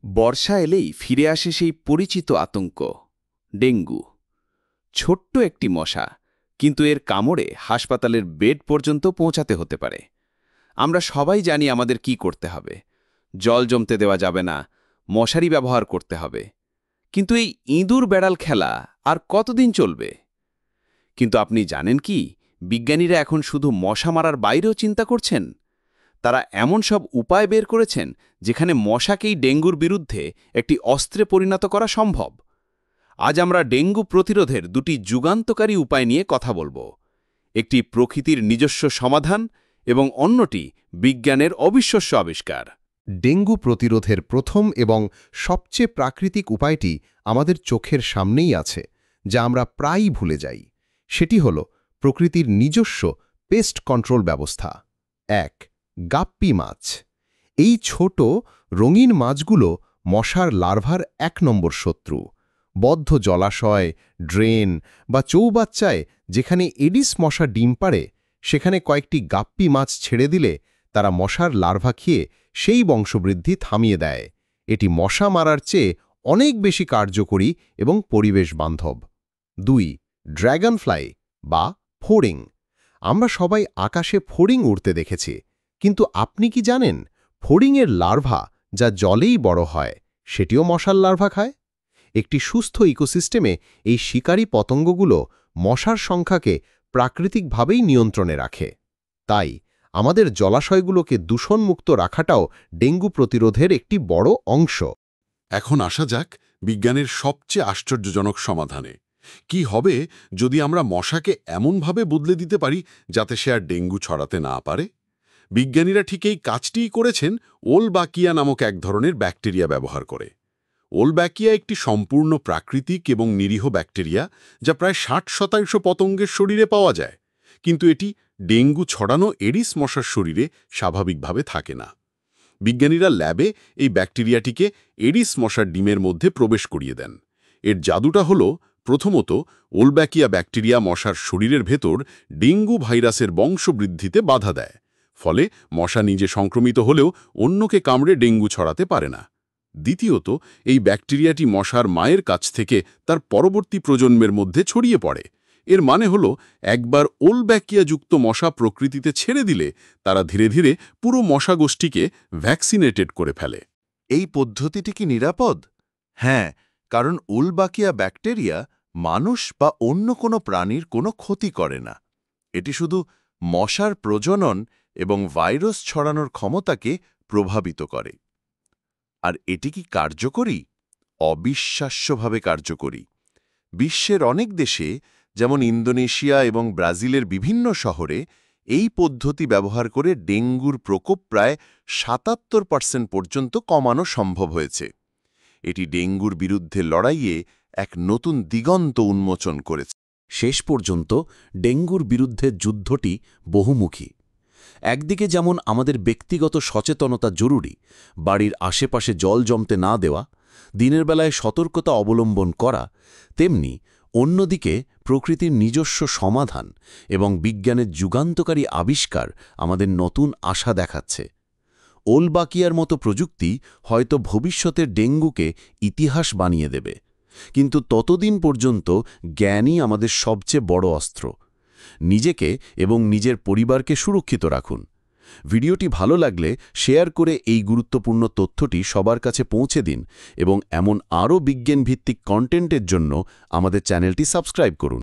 বর্ষা এলেই ফিরে আসে সেই পরিচিত আতঙ্ক ডেঙ্গু। ছোট্ট একটি মশা, কিন্তু এর কামড়ে হাসপাতালের বেড পর্যন্ত পৌঁছাতে হতে পারে। আমরা সবাই জানি আমাদের কি করতে হবে। জল জমতে দেওয়া যাবে না, মশারি ব্যবহার করতে হবে। কিন্তু এই ইঁদুর বেড়াল খেলা আর কতদিন চলবে? কিন্তু আপনি জানেন কি, বিজ্ঞানীরা এখন শুধু মশা মারার বাইরেও চিন্তা করছেন। তারা এমন সব উপায় বের করেছেন যেখানে মশাকেই ডেঙ্গুর বিরুদ্ধে একটি অস্ত্রে পরিণত করা সম্ভব। আজ আমরা ডেঙ্গু প্রতিরোধের দুটি যুগান্তকারী উপায় নিয়ে কথা বলবো। একটি প্রকৃতির নিজস্ব সমাধান এবং অন্যটি বিজ্ঞানের অবিশ্বাস্য আবিষ্কার। ডেঙ্গু প্রতিরোধের প্রথম এবং সবচেয়ে প্রাকৃতিক উপায়টি আমাদের চোখের সামনেই আছে, যা আমরা প্রায়ই ভুলে যাই। সেটি হল প্রকৃতির নিজস্ব পেস্ট কন্ট্রোল ব্যবস্থা। ১. গাপ্পি মাছ। এই ছোট রঙিন মাছগুলো মশার লার্ভার ১ নম্বর শত্রু। বদ্ধ জলাশয়, ড্রেন বা চৌবাচ্চায় যেখানে এডিস মশা ডিম পাড়ে, সেখানে কয়েকটি গাপ্পি মাছ ছেড়ে দিলে তারা মশার লার্ভা খেয়ে সেই বংশবৃদ্ধি থামিয়ে দেয়। এটি মশা মারার চেয়ে অনেক বেশি কার্যকরী এবং পরিবেশ বান্ধব। ২. ড্র্যাগন ফ্লাই বা ফড়িং। আমরা সবাই আকাশে ফড়িং উড়তে দেখেছি, কিন্তু আপনি কি জানেন ফড়িংয়ের লার্ভা, যা জলেই বড় হয়, সেটিও মশার লার্ভা খায়? একটি সুস্থ ইকোসিস্টেমে এই শিকারী পতঙ্গগুলো মশার সংখ্যাকে প্রাকৃতিকভাবেই নিয়ন্ত্রণে রাখে। তাই আমাদের জলাশয়গুলোকে দূষণমুক্ত রাখাটাও ডেঙ্গু প্রতিরোধের একটি বড় অংশ। এখন আসা যাক বিজ্ঞানের সবচেয়ে আশ্চর্যজনক সমাধানে। কি হবে যদি আমরা মশাকে এমনভাবে বদলে দিতে পারি যাতে সে আর ডেঙ্গু ছড়াতে না পারে? বিজ্ঞানীরা ঠিক এই কাজটিই করেছেন ওলবাকিয়া নামক এক ধরনের ব্যাকটেরিয়া ব্যবহার করে। ওলবাকিয়া একটি সম্পূর্ণ প্রাকৃতিক এবং নিরীহ ব্যাকটেরিয়া, যা প্রায় ৬০% পতঙ্গের শরীরে পাওয়া যায়। কিন্তু এটি ডেঙ্গু ছড়ানো এডিস মশার শরীরে স্বাভাবিকভাবে থাকে না। বিজ্ঞানীরা ল্যাবে এই ব্যাকটেরিয়াটিকে এডিস মশার ডিমের মধ্যে প্রবেশ করিয়ে দেন। এর জাদুটা হলো, প্রথমত, ওলবাকিয়া ব্যাকটেরিয়া মশার শরীরের ভেতর ডেঙ্গু ভাইরাসের বংশবৃদ্ধিতে বাধা দেয়। ফলে মশা নিজে সংক্রমিত হলেও অন্যকে কামড়ে ডেঙ্গু ছড়াতে পারে না। দ্বিতীয়ত, এই ব্যাকটেরিয়াটি মশার মায়ের কাছ থেকে তার পরবর্তী প্রজন্মের মধ্যে ছড়িয়ে পড়ে। এর মানে হলো, একবার ওলব্যাকিয়াযুক্ত মশা প্রকৃতিতে ছেড়ে দিলে তারা ধীরে ধীরে পুরো মশা গোষ্ঠীকে ভ্যাকসিনেটেড করে ফেলে। এই পদ্ধতিটি কি নিরাপদ? হ্যাঁ, কারণ উলবাকিয়া ব্যাকটেরিয়া মানুষ বা অন্য কোনো প্রাণীর কোনো ক্ষতি করে না। এটি শুধু মশার প্রজনন এবং ভাইরাস ছড়ানোর ক্ষমতাকে প্রভাবিত করে। আর এটি কি কার্যকরী? অবিশ্বাস্যভাবে কার্যকরী। বিশ্বের অনেক দেশে, যেমন ইন্দোনেশিয়া এবং ব্রাজিলের বিভিন্ন শহরে, এই পদ্ধতি ব্যবহার করে ডেঙ্গুর প্রকোপ প্রায় ৭৭% পর্যন্ত কমানো সম্ভব হয়েছে। এটি ডেঙ্গুর বিরুদ্ধে লড়াইয়ে এক নতুন দিগন্ত উন্মোচন করেছে। শেষ পর্যন্ত ডেঙ্গুর বিরুদ্ধে যুদ্ধটি বহুমুখী। একদিকে যেমন আমাদের ব্যক্তিগত সচেতনতা জরুরি, বাড়ির আশেপাশে জল জমতে না দেওয়া, দিনের বেলায় সতর্কতা অবলম্বন করা, তেমনি অন্যদিকে প্রকৃতির নিজস্ব সমাধান এবং বিজ্ঞানের যুগান্তকারী আবিষ্কার আমাদের নতুন আশা দেখাচ্ছে। ওলবাকিয়ার মতো প্রযুক্তি হয়তো ভবিষ্যতের ডেঙ্গুকে ইতিহাস বানিয়ে দেবে, কিন্তু ততদিন পর্যন্ত জ্ঞানই আমাদের সবচেয়ে বড় অস্ত্র। নিজেকে এবং নিজের পরিবারকে সুরক্ষিত রাখুন। ভিডিওটি ভালো লাগলে শেয়ার করে এই গুরুত্বপূর্ণ তথ্যটি সবার কাছে পৌঁছে দিন এবং এমন আরও বিজ্ঞানভিত্তিক কন্টেন্টের জন্য আমাদের চ্যানেলটি সাবস্ক্রাইব করুন।